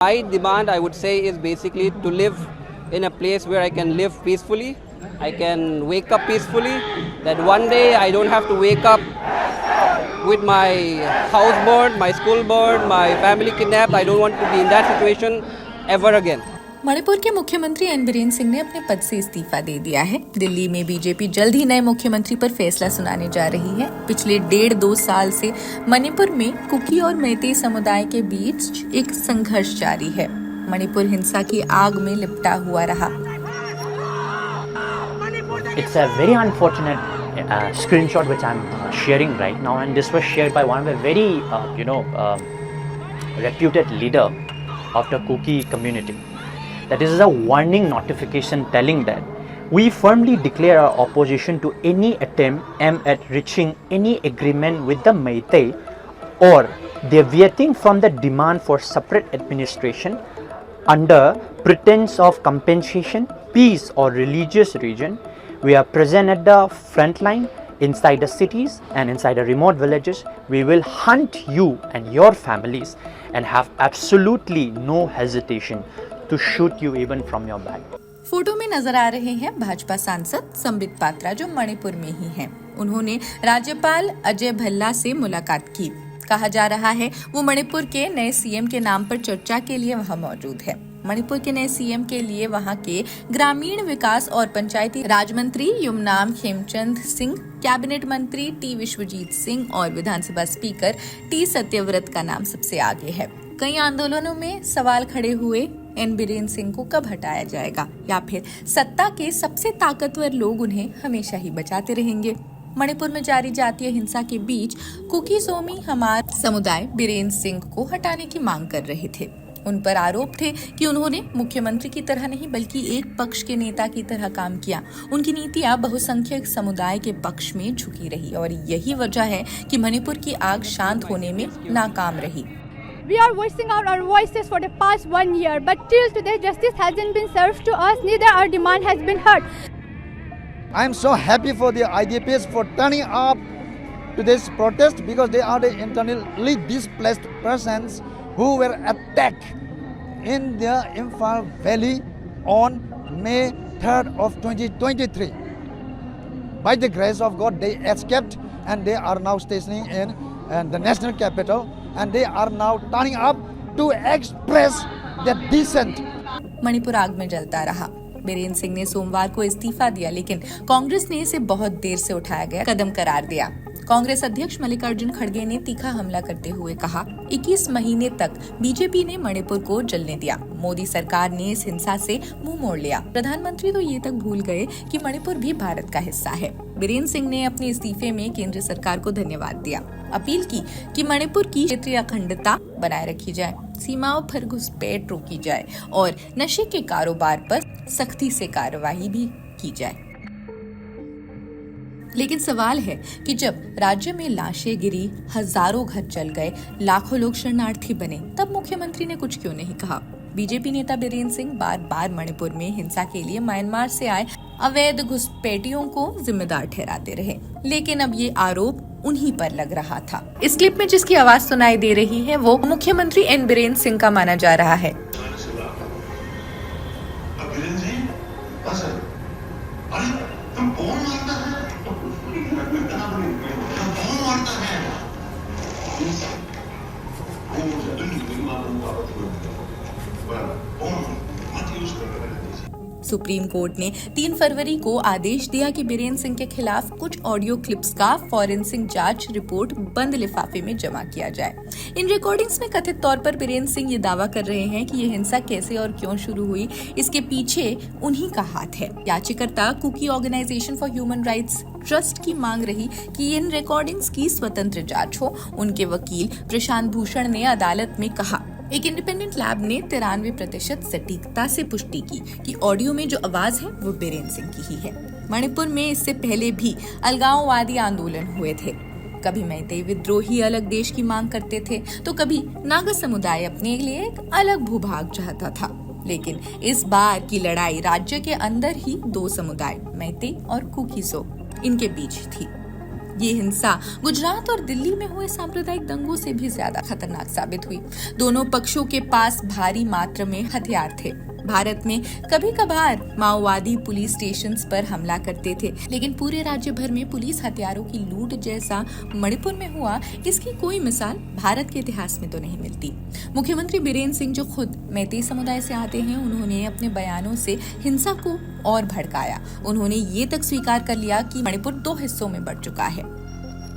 My demand, I would say, is basically to live in a place where I can live peacefully. I can wake up peacefully. That one day I don't have to wake up with my house burned, my school burned, my family kidnapped. I don't want to be in that situation ever again. Manipur के मुख्यमंत्री N Biren Singh ने अपने पद से इस्तीफा दे दिया है। दिल्ली में बीजेपी जल्द ही नए मुख्यमंत्री पर फैसला सुनाने जा रही है। पिछले 1.5-2 साल से मणिपुर में कुकी और मैतेई समुदाय के बीच एक संघर्ष जारी है। मणिपुर हिंसा की आग में लिपटा हुआ रहा। It's a very unfortunate screenshot which I'm sharing right now, and this was shared by one of the very reputed leader of the Kuki community. That this is a warning notification telling that we firmly declare our opposition to any attempt aimed at reaching any agreement with the Meitei or deviating from the demand for separate administration under pretense of compensation, peace or religious region. We are present at the front line inside the cities and inside the remote villages. We will hunt you and your families and have absolutely no hesitation to shoot you even from your back. Photo में नजर आ रहे हैं भाजपा सांसद संबित पात्रा, जो मणिपुर में ही हैं। उन्होंने राज्यपाल अजय भल्ला से मुलाकात की। कहा जा रहा है वो मणिपुर के नए सीएम के नाम पर चर्चा के लिए वहां मौजूद है। मणिपुर के नए सीएम के लिए वहां के ग्रामीण विकास और पंचायती राज मंत्री युमनाम खेमचंद सिंह, कैबिनेट मंत्री टी विश्वजीत सिंह और विधानसभा स्पीकर टी सत्यव्रत का नाम सबसे आगे है। कई आंदोलनों में सवाल खड़े हुए एन बीरेन सिंह को कब हटाया जाएगा, या फिर सत्ता के सबसे ताकतवर लोग उन्हें हमेशा ही बचाते रहेंगे। मणिपुर में जारी जातीय हिंसा के बीच कुकी सोमी हमार समुदाय बीरेन सिंह को हटाने की मांग कर रहे थे। उन पर आरोप थे कि उन्होंने मुख्यमंत्री की तरह नहीं बल्कि एक पक्ष के नेता की तरह काम किया। उनकी नीतियां बहुसंख्यक समुदाय के पक्ष में झुकी रही और यही वजह है कि मणिपुर की आग शांत होने में नाकाम रही। We are voicing out our voices for the past 1 year, but till today justice hasn't been served to us, neither our demand has been heard. I am so happy for the IDPs for turning up to this protest because they are the internally displaced persons who were attacked in the Imphal Valley on May 3rd of 2023. By the grace of God, they escaped and they are now stationing in the national capital. And they are now turning up to express their dissent. Manipur आग में जलता रहा। बीरेन सिंह ने सोमवार को इस्तीफा दिया, लेकिन कांग्रेस ने इसे बहुत देर से उठाया गया कदम करार दिया। कांग्रेस अध्यक्ष मल्लिकार्जुन खड़गे ने तीखा हमला करते हुए कहा, 21 महीने तक बीजेपी ने मणिपुर को जलने दिया। मोदी सरकार ने इस हिंसा से मुंह मोड़ लिया। प्रधानमंत्री तो ये तक भूल गए कि मणिपुर भी भारत का हिस्सा है। बीरेन सिंह ने अपने इस्तीफे में केंद्र सरकार को धन्यवाद दिया। अपील की कि मणिपुर की क्षेत्रीय अखंडता बनाए रखी जाए, सीमाओं पर घुसपैठ रोकी जाए और नशे के कारोबार पर सख्ती से कार्रवाई भी की जाए। लेकिन सवाल है कि जब राज्य में लाशें गिरी, हजारों घर जल गए, लाखों लोग शरणार्थी बने, तब मुख्यमंत्री ने कुछ क्यों नहीं कहा? बीजेपी नेता बीरेन सिंह बार बार मणिपुर में हिंसा के लिए म्यांमार से आए अवैध घुसपैठियों को जिम्मेदार ठहराते रहे, लेकिन अब ये आरोप उन्हीं पर लग रहा था। इस क्लिप में जिसकी आवाज सुनाई दे रही है वो मुख्यमंत्री एन बीरेन सिंह का माना जा रहा है। सुप्रीम कोर्ट ने 3 फरवरी को आदेश दिया कि बीरेन सिंह के खिलाफ कुछ ऑडियो क्लिप्स का फॉरेंसिक जांच रिपोर्ट बंद लिफाफे में जमा किया जाए। इन रिकॉर्डिंग्स में कथित तौर पर बीरेन सिंह ये दावा कर रहे हैं कि ये हिंसा कैसे और क्यों शुरू हुई, इसके पीछे उन्हीं का हाथ है। याचिकाकर्ता Kuki Organisation for Human Rights Trust की मांग रही कि इन रिकॉर्डिंग्स की स्वतंत्र जांच हो। उनके वकील प्रशांत भूषण ने अदालत में कहा, एक इंडिपेंडेंट लैब ने 93% सटीकता से पुष्टि की कि ऑडियो में जो आवाज है वो बीरेन सिंह की ही है। मणिपुर में इससे पहले भी अलगाववादी आंदोलन हुए थे। कभी मैतेई विद्रोही अलग देश की मांग करते थे, तो कभी नागा समुदाय अपने लिए एक अलग भूभाग चाहता था। लेकिन इस बार की लड़ाई राज्य के अंदर ही 2 समुदाय, मैतेई और कुकीसो, इनके बीच थी। ये हिंसा गुजरात और दिल्ली में हुए सांप्रदायिक दंगों से भी ज्यादा खतरनाक साबित हुई। दोनों पक्षों के पास भारी मात्रा में हथियार थे। भारत में कभी कभार माओवादी पुलिस स्टेशंस पर हमला करते थे, लेकिन पूरे राज्य भर में पुलिस हथियारों की लूट जैसा मणिपुर में हुआ, इसकी कोई मिसाल भारत के इतिहास में तो नहीं मिलती। मुख्यमंत्री बीरेन सिंह, जो खुद मैतेई समुदाय से आते हैं, उन्होंने अपने बयानों से हिंसा को और भड़काया। उन्होंने ये तक स्वीकार कर लिया कि मणिपुर 2 हिस्सों में बढ़ चुका है।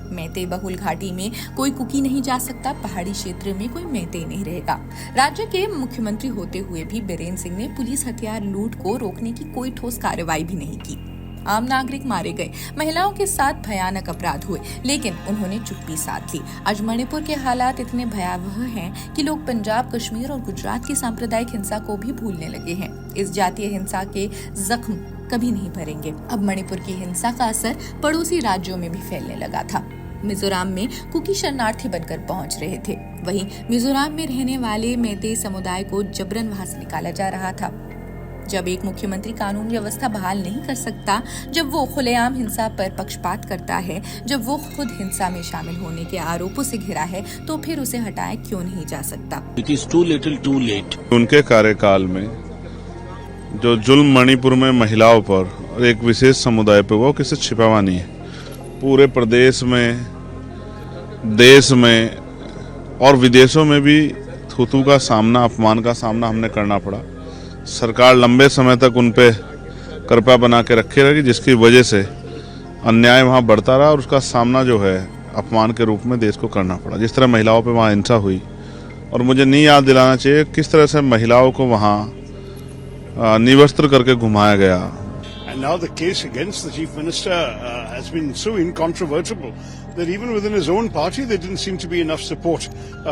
मैतेई बहुल घाटी में कोई कुकी नहीं जा सकता, पहाड़ी क्षेत्र में कोई मैतेई नहीं रहेगा। राज्य के मुख्यमंत्री होते हुए भी बीरेन सिंह ने पुलिस हथियार लूट को रोकने की कोई ठोस कार्रवाई भी नहीं की। आम नागरिक मारे गए, महिलाओं के साथ भयानक अपराध हुए, लेकिन उन्होंने चुप्पी साध ली। आज मणिपुर के हालात इतने भयावह हैं कि लोग पंजाब, कश्मीर और गुजरात की सांप्रदायिक हिंसा को भी भूलने लगे हैं। इस जातीय हिंसा के जख्म कभी नहीं भरेंगे। अब मणिपुर की हिंसा का असर पड़ोसी राज्यों में भी फैलने लगा था। मिजोरम में कुकी शरणार्थी बनकर पहुंच रहे थे। वहीं मिजोरम में रहने वाले मैतेई समुदाय को जबरन वहां से निकाला जा रहा था। जब एक मुख्यमंत्री कानून व्यवस्था बहाल नहीं कर सकता, जब वो खुलेआम हिंसा पर पक्षपात करता है, जब वो खुद हिंसा में शामिल होने के आरोपों से घिरा है, तो फिर उसे हटाया क्यों नहीं जा सकता? It is too little, too late. उनके कार्यकाल में जो जुल्म मणिपुर में महिलाओं पर और एक विशेष समुदाय पर हुआ, किसी छिपा हुआ नहीं है। पूरे प्रदेश में, देश में और विदेशों में भी थूथू का सामना, अपमान का सामना हमने करना पड़ा। सरकार लंबे समय तक उन पे कृपा बना के रखे रही, जिसकी वजह से अन्याय वहाँ बढ़ता रहा और उसका सामना जो है अपमान के रूप में देश को करना पड़ा। जिस तरह महिलाओं पे वहाँ हिंसा हुई, और मुझे नहीं याद दिलाना चाहिए किस तरह से महिलाओं को वहाँ निवस्त्र करके घुमाया गया। And now the case against the Chief Minister has been so incontrovertible that even within his own party there didn't seem to be enough support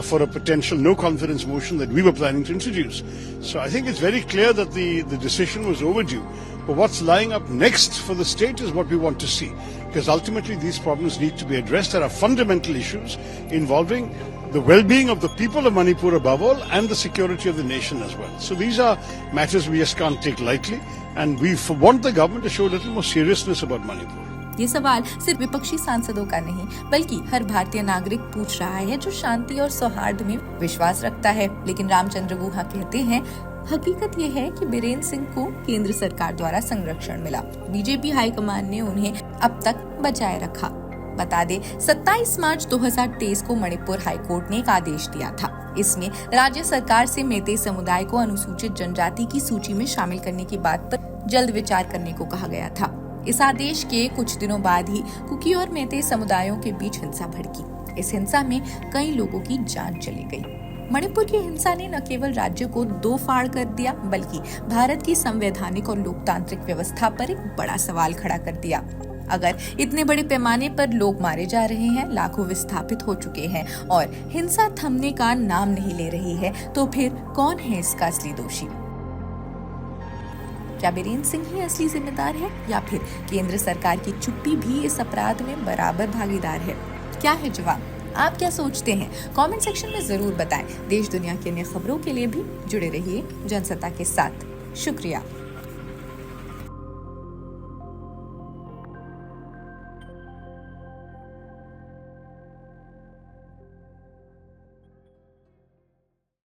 for a potential no-confidence motion that we were planning to introduce. So I think it's very clear that the decision was overdue. But what's lying up next for the state is what we want to see. Because ultimately these problems need to be addressed. There are fundamental issues involving the well-being of the people of Manipur above all and the security of the nation as well. So these are matters we just can't take lightly. And we want the government to show a little more seriousness about Manipur. ये सवाल सिर्फ विपक्षी सांसदों का नहीं, बल्कि हर भारतीय नागरिक पूछ रहा है जो शांति और सौहार्द में विश्वास रखता है। लेकिन रामचंद्र गुहा कहते हैं, हकीकत ये है कि बीरेन सिंह को केंद्र सरकार द्वारा संरक्षण मिला। बीजेपी हाईकमान ने उन्हें अब तक बचाए रखा। बता दे, 27 मार्च 2023 को मणिपुर हाईकोर्ट ने एक आदेश दिया था। इसमें राज्य सरकार से मैतेई समुदाय को अनुसूचित जनजाति की सूची में शामिल करने की बात पर जल्द विचार करने को कहा गया था। इस आदेश के कुछ दिनों बाद ही कुकी और मैतेई समुदायों के बीच हिंसा भड़की। इस हिंसा में कई लोगों की जान चली गई। मणिपुर की हिंसा ने न केवल राज्य को 2 फाड़ कर दिया, बल्कि भारत की संवैधानिक और लोकतांत्रिक व्यवस्था पर एक बड़ा सवाल खड़ा कर दिया। अगर इतने बड़े पैमाने पर लोग मारे जा रहे हैं, लाखों विस्थापित हो चुके हैं और हिंसा थमने का नाम नहीं ले रही है, तो फिर कौन है इसका असली दोषी? क्या बीरेन सिंह ही असली जिम्मेदार है, या फिर केंद्र सरकार की चुप्पी भी इस अपराध में बराबर भागीदार है? क्या है जवाब? आप क्या सोचते हैं? कमेंट सेक्शन में जरूर बताएं। देश दुनिया की अन्य खबरों के लिए भी जुड़े रहिए जनसत्ता के साथ। शुक्रिया।